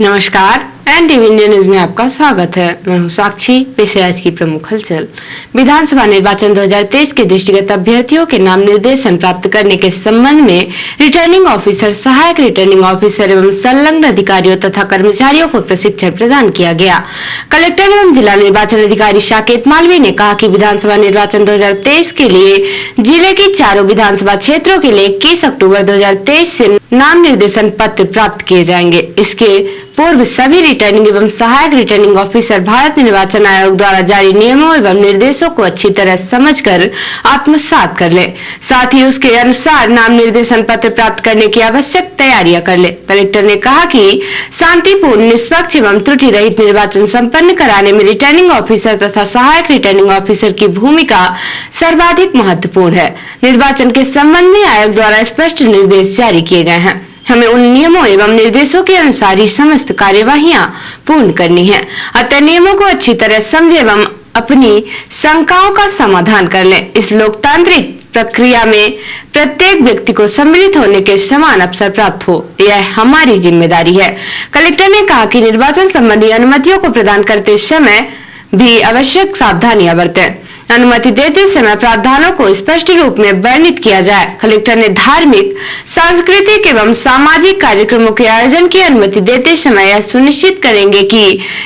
नमस्कार, NTV India news में आपका स्वागत है। मैं हूं साक्षी। पेश है आज की प्रमुख हलचल। विधानसभा निर्वाचन 2023 के दृष्टिगत अभ्यर्थियों के नाम निर्देशन प्राप्त करने के संबंध में रिटर्निंग ऑफिसर, सहायक रिटर्निंग ऑफिसर एवं संलग्न अधिकारियों तथा कर्मचारियों को प्रशिक्षण प्रदान किया गया। कलेक्टर एवं जिला निर्वाचन अधिकारी साकेत मालवीय ने कहा कि विधानसभा निर्वाचन 2023 के लिए जिले की चारों विधानसभा क्षेत्रों के लिए 21 अक्टूबर 2023 से नाम निर्देशन पत्र प्राप्त किए जाएंगे। इसके पूर्व सभी रिटर्निंग एवं सहायक रिटर्निंग ऑफिसर भारत निर्वाचन आयोग द्वारा जारी नियमों एवं निर्देशों को अच्छी तरह समझकर आत्मसात कर ले, साथ ही उसके अनुसार नाम निर्देशन पत्र प्राप्त करने की आवश्यक तैयारियां कर ले। कलेक्टर ने कहा कि शांतिपूर्ण, निष्पक्ष एवं त्रुटि रहित निर्वाचन संपन्न कराने में रिटर्निंग ऑफिसर तथा सहायक रिटर्निंग ऑफिसर की भूमिका सर्वाधिक महत्वपूर्ण है। निर्वाचन के संबंध में आयोग द्वारा स्पष्ट निर्देश जारी किए गए हैं। हमें उन नियमों एवं निर्देशों के अनुसार ही समस्त कार्यवाहियां पूर्ण करनी है। अतः नियमों को अच्छी तरह समझे एवं अपनी शंकाओं का समाधान कर लें। इस लोकतांत्रिक प्रक्रिया में प्रत्येक व्यक्ति को सम्मिलित होने के समान अवसर प्राप्त हो, यह हमारी जिम्मेदारी है। कलेक्टर ने कहा कि निर्वाचन संबंधी अनुमतियों को प्रदान करते समय भी आवश्यक सावधानियां बरतें। अनुमति देते समय प्रावधानों को स्पष्ट रूप में वर्णित किया जाए। कलेक्टर ने धार्मिक, सांस्कृतिक एवं सामाजिक कार्यक्रमों के आयोजन की अनुमति देते समय यह सुनिश्चित करेंगे कि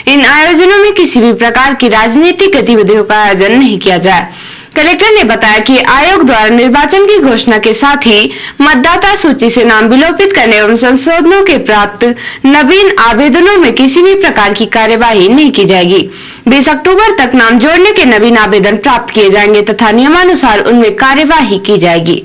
इन आयोजनों में किसी भी प्रकार की राजनीतिक गतिविधियों का आयोजन नहीं किया जाए। कलेक्टर ने बताया कि आयोग द्वारा निर्वाचन की घोषणा के साथ ही मतदाता सूची से नाम विलोपित करने एवं संशोधनों के प्राप्त नवीन आवेदनों में किसी भी प्रकार की कार्यवाही नहीं की जाएगी। 20 अक्टूबर तक नाम जोड़ने के नवीन आवेदन प्राप्त किए जाएंगे तथा नियमानुसार उनमें कार्यवाही की जाएगी।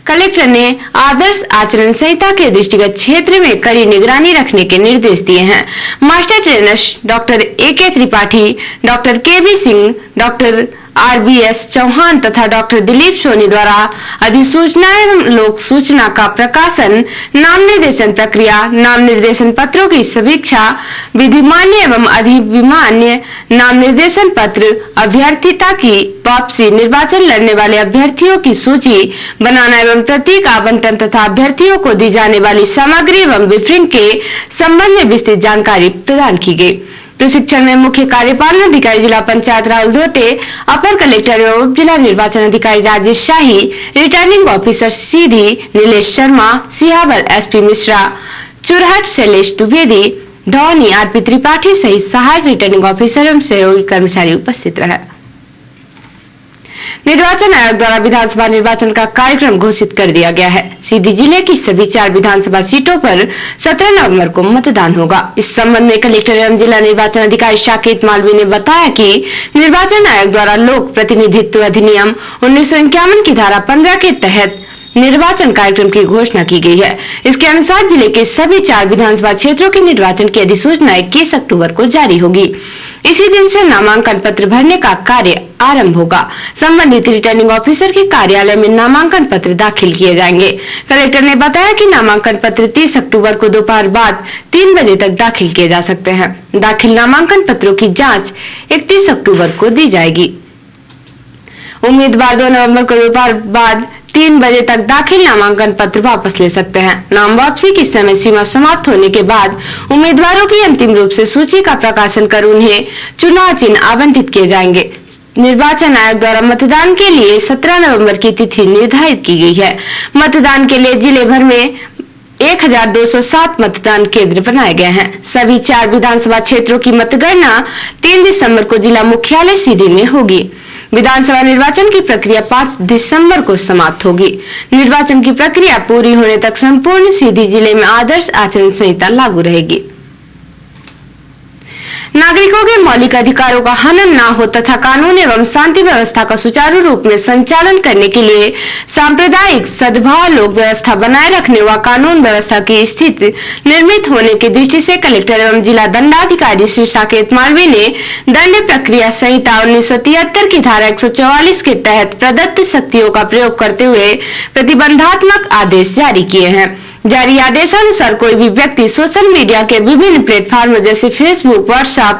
कलेक्टर ने आदर्श आचरण संहिता के दृष्टिगत क्षेत्र में कड़ी निगरानी रखने के निर्देश दिए हैं। Master trainers doctor AK Tripathi, doctor KB Singh, doctor RBS Chauhan तथा डॉक्टर दिलीप सोनी द्वारा अधिसूचना एवं लोक सूचना का प्रकाशन, नाम निर्देशन प्रक्रिया, नाम निर्देशन पत्रों की समीक्षा, विधिमान्य एवं अधिविमान्य नाम निर्देशन पत्र, अभ्यर्थिता की वापसी, निर्वाचन लड़ने वाले अभ्यर्थियों की सूची बनाना एवं प्रतीक आवंटन तथा अभ्यर्थियों को दी जाने वाली सामग्री एवं ब्रीफिंग के संबंध में विस्तृत जानकारी प्रदान की गई। प्रशिक्षण में मुख्य कार्यपालन अधिकारी जिला पंचायत राहुल धोटे, अपर कलेक्टर एवं उप जिला निर्वाचन अधिकारी राजेश शाही, रिटर्निंग ऑफिसर सीधी नीलेश शर्मा, सिहावल SP मिश्रा, चुरहट शैलेश द्विवेदी, धौनी RP त्रिपाठी सहित सहायक रिटर्निंग ऑफिसर एवं सहयोगी कर्मचारी उपस्थित रहे। निर्वाचन आयोग द्वारा विधानसभा निर्वाचन का कार्यक्रम घोषित कर दिया गया है। सीधी जिले की सभी 4 विधानसभा सीटों पर 17 नवंबर को मतदान होगा। इस संबंध में कलेक्टर एवं जिला निर्वाचन अधिकारी साकेत मालवीय ने बताया कि निर्वाचन आयोग द्वारा लोक प्रतिनिधित्व अधिनियम 1951 की धारा 15 के तहत निर्वाचन कार्यक्रम की घोषणा की गई है। इसके अनुसार जिले के सभी 4 विधानसभा क्षेत्रों के निर्वाचन की अधिसूचना 21 अक्टूबर को जारी होगी। इसी दिन से नामांकन पत्र भरने का कार्य आरंभ होगा। संबंधित रिटर्निंग ऑफिसर के कार्यालय में नामांकन पत्र दाखिल किए जाएंगे। कलेक्टर ने बताया कि नामांकन पत्र 30 अक्टूबर को दोपहर बाद 3 बजे तक दाखिल किए जा सकते हैं। दाखिल नामांकन पत्रों की जांच 31 अक्टूबर को दी जाएगी। उम्मीदवार 2 नवंबर को दोपहर बाद 3 बजे तक दाखिल नामांकन पत्र वापस ले सकते हैं। नाम वापसी की समय सीमा समाप्त होने के बाद उम्मीदवारों की अंतिम रूप से सूची का प्रकाशन कर उन्हें चुनाव चिन्ह आवंटित किए जाएंगे। निर्वाचन आयोग द्वारा मतदान के लिए 17 नवंबर की तिथि निर्धारित की गई है। मतदान के लिए जिले भर में 1207 मतदान केंद्र बनाए गए हैं। सभी 4 विधानसभा क्षेत्रों की मतगणना 3 दिसंबर को जिला मुख्यालय सीधी में होगी। विधानसभा निर्वाचन की प्रक्रिया 5 दिसंबर को समाप्त होगी। निर्वाचन की प्रक्रिया पूरी होने तक संपूर्ण सीधी जिले में आदर्श आचरण संहिता लागू रहेगी। नागरिकों के मौलिक अधिकारों का हनन न हो तथा कानून एवं शांति व्यवस्था का सुचारू रूप में संचालन करने के लिए सांप्रदायिक सद्भाव लोक व्यवस्था बनाए रखने व कानून व्यवस्था की स्थिति निर्मित होने की दृष्टि से कलेक्टर एवं जिला दंडाधिकारी श्री साकेत मालवीय ने दंड प्रक्रिया संहिता 1973 की धारा 144 के तहत प्रदत्त शक्तियों का प्रयोग करते हुए प्रतिबंधात्मक आदेश जारी किए हैं। जारी आदेशानुसार कोई भी व्यक्ति सोशल मीडिया के विभिन्न प्लेटफॉर्म जैसे Facebook, WhatsApp,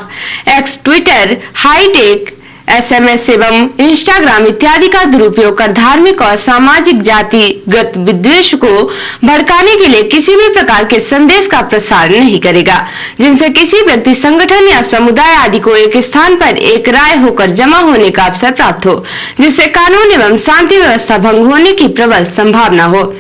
X, Twitter, hitech, SMS एवं इंस्टाग्राम इत्यादि का दुरुपयोग कर धार्मिक और सामाजिक जातिगत विद्वेष को भड़काने के लिए किसी भी प्रकार के संदेश का प्रसार नहीं करेगा, जिनसे किसी व्यक्ति, संगठन या समुदाय आदि को एक स्थान पर एक राय होकर जमा होने का अवसर प्राप्त हो, जिससे कानून एवं शांति व्यवस्था भंग होने की प्रबल संभावना हो।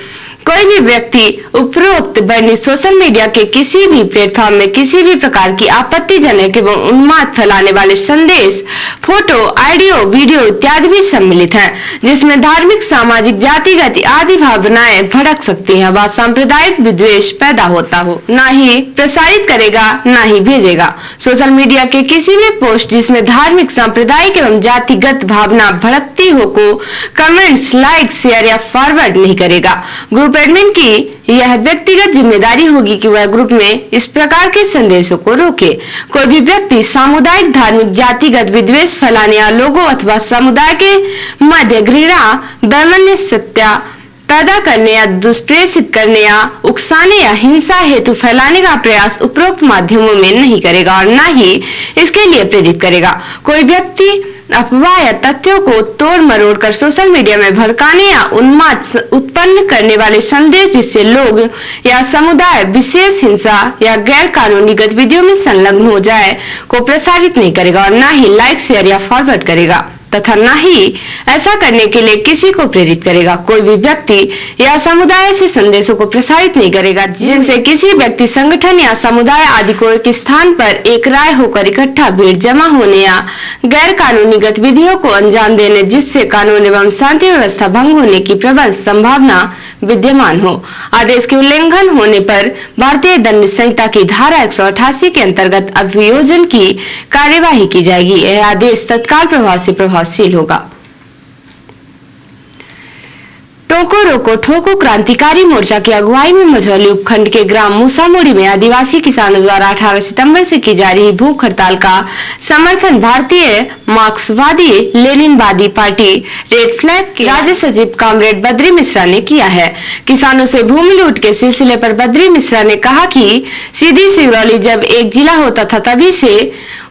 कोई भी व्यक्ति उपरोक्त वर्णित सोशल मीडिया के किसी भी प्लेटफॉर्म में किसी भी प्रकार की आपत्तिजनक एवं उन्माद फैलाने वाले संदेश, फोटो, ऑडियो, वीडियो इत्यादि भी सम्मिलित हैं, जिसमें धार्मिक, सामाजिक, जातिगत आदि भावनाएं भड़क सकती हैं व सांप्रदायिक विद्वेष पैदा होता हो, ना ही प्रसारित करेगा ना ही भेजेगा। सोशल मीडिया के किसी भी पोस्ट जिसमें धार्मिक, सांप्रदायिक एवं जातिगत भावना भड़कती हो को कमेंट्स, लाइक, शेयर या फॉरवर्ड नहीं करेगा। ग्रुप एडमिन की यह व्यक्तिगत जिम्मेदारी होगी कि वह ग्रुप में इस प्रकार के संदेशों को रोके। कोई भी व्यक्ति सामुदायिक, धार्मिक, जातिगत विद्वेष फैलाने या लोगों अथवा समुदाय के मध्य घृणा, वैमनस्यता पैदा करने या दुष्प्रेषित करने या उकसाने या हिंसा हेतु फैलाने का प्रयास उपरोक्त माध्यमों में नहीं करेगा और न ही इसके लिए प्रेरित करेगा। कोई व्यक्ति अफवाह या तथ्यों को तोड़ मरोड़ कर सोशल मीडिया में भड़काने या उन्माद उत्पन्न करने वाले संदेश जिससे लोग या समुदाय विशेष हिंसा या गैर कानूनी गतिविधियों में संलग्न हो जाए को प्रसारित नहीं करेगा और न ही लाइक, शेयर या फॉरवर्ड करेगा तथा न ही ऐसा करने के लिए किसी को प्रेरित करेगा। कोई भी व्यक्ति या समुदाय से संदेशों को प्रसारित नहीं करेगा जिनसे किसी व्यक्ति, संगठन या समुदाय आदि को एक स्थान पर एक राय होकर इकट्ठा भीड़ जमा होने या गैर कानूनी गतिविधियों को अंजाम देने जिससे कानून एवं शांति व्यवस्था भंग होने की प्रबल संभावना विद्यमान हो। आदेश के उल्लंघन होने पर भारतीय दंड संहिता की धारा 188 के अंतर्गत अभियोजन की कार्यवाही की जाएगी। यह आदेश तत्काल प्रभाव से प्रभावशील होगा। टोको रोको ठोको क्रांतिकारी मोर्चा की अगुवाई में मझौली उपखंड के ग्राम मूसामुड़ी में आदिवासी किसानों द्वारा 18 सितंबर से की जा रही भूख हड़ताल का समर्थन भारतीय मार्क्सवादी लेनिनवादी पार्टी रेड फ्लैग के राज्य सचिव कॉमरेड बद्री मिश्रा ने किया है। किसानों से भूमि लूट के सिलसिले पर बद्री मिश्रा ने कहा कि सीधी सिंगरौली जब एक जिला होता था तभी से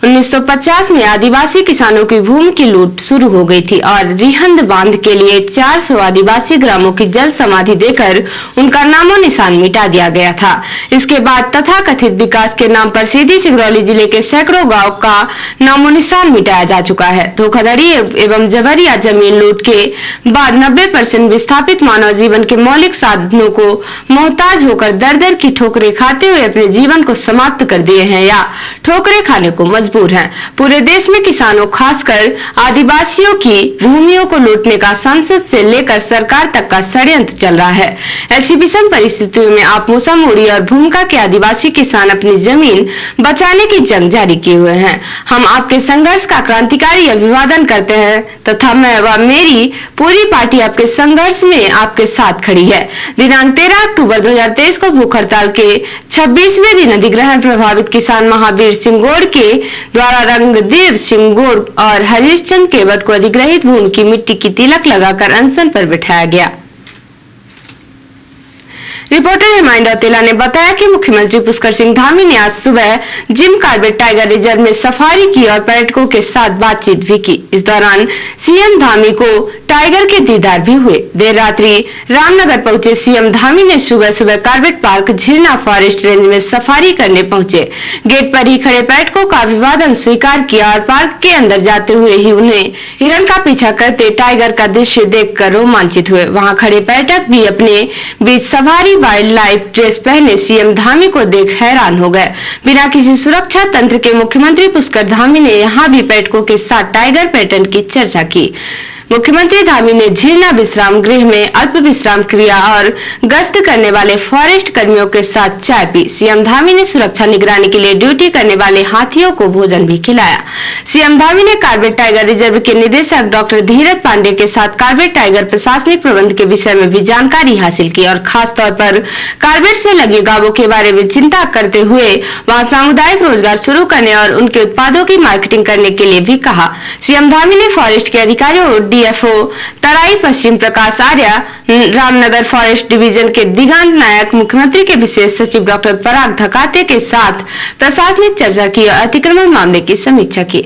1950 में आदिवासी किसानों की भूमि की लूट शुरू हो गई थी और रिहंद बांध के लिए 400 आदिवासी ग्रामों की जल समाधि देकर उनका नामो निशान मिटा दिया गया था। इसके बाद तथाकथित विकास के नाम पर सीधी सिंगरौली जिले के सैकड़ों गांव का नामो निशान मिटाया जा चुका है। धोखाधड़ी एवं जबरिया जमीन लूट के बाद 90% विस्थापित मानव जीवन के मौलिक साधनों को मोहताज होकर दर दर की ठोकरें खाते हुए अपने जीवन को समाप्त कर दिए हैं या ठोकरें खाने को मजबूर हैं। पूरे देश में किसानों, खासकर आदिवासियों की भूमियों को लूटने का संसद से लेकर सरकार तक का षड्यंत्र चल रहा है। ऐसी विषम परिस्थितियों में आप मूसामुड़ी और भूमिका के आदिवासी किसान अपनी जमीन बचाने की जंग जारी किए हुए हैं। हम आपके संघर्ष का क्रांतिकारी अभिवादन करते हैं तथा मैं व मेरी पूरी पार्टी आपके संघर्ष में आपके साथ खड़ी है। दिनांक 13 अक्टूबर 2023 को भूख हड़ताल के 26वें दिन अधिग्रहण प्रभावित किसान महावीर सिंह गौड़ के द्वारा रंगदेव सिंह गौड़ और हरीशचंद केवट को अधिग्रहित भूमि की मिट्टी की तिलक लगाकर अनशन पर बिठाया गया। रिपोर्टर रिमाइंडर तेला ने बताया कि मुख्यमंत्री पुष्कर सिंह धामी ने आज सुबह जिम कॉर्बेट टाइगर रिजर्व में सफारी की और पर्यटकों के साथ बातचीत भी की। इस दौरान सीएम धामी को टाइगर के दीदार भी हुए। देर रात्रि रामनगर पहुंचे सीएम धामी ने सुबह सुबह Corbett park Jhirna forest range में सफारी करने पहुंचे। गेट पर ही खड़े पर्यटकों का अभिवादन स्वीकार किया और पार्क के अंदर जाते हुए ही उन्हें हिरण का पीछा करते टाइगर का दृश्य देखकर रोमांचित हुए। वहां खड़े पर्यटक भी अपने बीच सफारी वाइल्ड लाइफ ड्रेस पहने सीएम धामी को देख हैरान हो गए। बिना किसी सुरक्षा तंत्र के मुख्यमंत्री पुष्कर धामी ने यहां भी पर्यटकों के साथ टाइगर पर्यटन की चर्चा की। मुख्यमंत्री धामी ने झिरना विश्राम गृह में अल्प विश्राम क्रिया और गश्त करने वाले फॉरेस्ट कर्मियों के साथ चाय पी। सीएम धामी ने सुरक्षा निगरानी के लिए ड्यूटी करने वाले हाथियों को भोजन भी खिलाया। सीएम धामी ने कॉर्बेट टाइगर रिजर्व के निदेशक डॉक्टर धीरज पांडे के साथ कॉर्बेट टाइगर प्रशासनिक प्रबंध के विषय में भी जानकारी हासिल की और खास तौर पर कॉर्बेट से लगे गांवों के बारे में चिंता करते हुए वहां सामुदायिक रोजगार शुरू करने और उनके उत्पादों की मार्केटिंग करने के लिए भी कहा। सीएम धामी ने फॉरेस्ट के अधिकारियों डीएफओ तराई पश्चिम प्रकाश आर्य, रामनगर फॉरेस्ट डिवीजन के दिगांत नायक, मुख्यमंत्री के विशेष सचिव डॉक्टर पराग धकाते के साथ प्रशासनिक चर्चा की और अतिक्रमण मामले की समीक्षा की।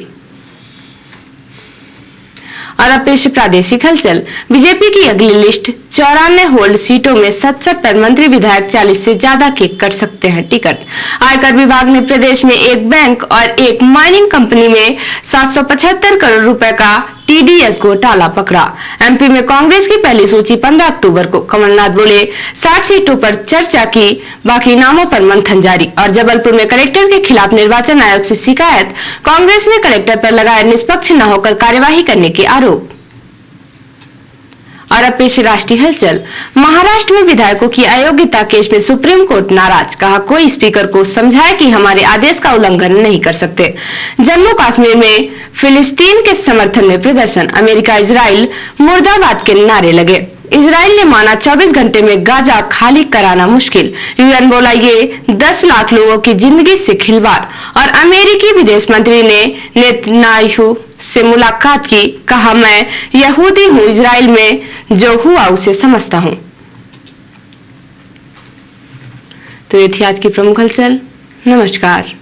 और अब पेश प्रादेशिक हलचल। बीजेपी की अगली लिस्ट 94 होल्ड सीटों में 77 पर मंत्री विधायक 40 से ज्यादा के कट सकते हैं टिकट। आयकर विभाग ने प्रदेश में एक बैंक और एक माइनिंग कंपनी में 775 करोड़ रुपए का टीडीएस घोटाला पकड़ा। एमपी में कांग्रेस की पहली सूची 15 अक्टूबर को। कमलनाथ बोले 60 सीटों पर चर्चा की, बाकी नामों पर मंथन जारी। और जबलपुर में कलेक्टर के खिलाफ निर्वाचन आयोग से शिकायत, कांग्रेस ने कलेक्टर पर लगाया निष्पक्ष न होकर कार्यवाही करने के आरोप। और अब पेश राष्ट्रीय हलचल। महाराष्ट्र में विधायकों की अयोग्यता केस में सुप्रीम कोर्ट नाराज, कहा कोई स्पीकर को समझाए कि हमारे आदेश का उल्लंघन नहीं कर सकते। जम्मू कश्मीर में फिलिस्तीन के समर्थन में प्रदर्शन, अमेरिका इजराइल मुर्दाबाद के नारे लगे। इजराइल ने माना 24 घंटे में गाजा खाली कराना मुश्किल। यूएन बोला ये 10 लाख लोगों की जिंदगी से खिलवाड़। और अमेरिकी विदेश मंत्री ने नेतन्याहू से मुलाकात की, कहा मैं यहूदी हूं, इजराइल में जो हुआ उसे समझता हूं। तो ये थी आज की प्रमुख हलचल। नमस्कार।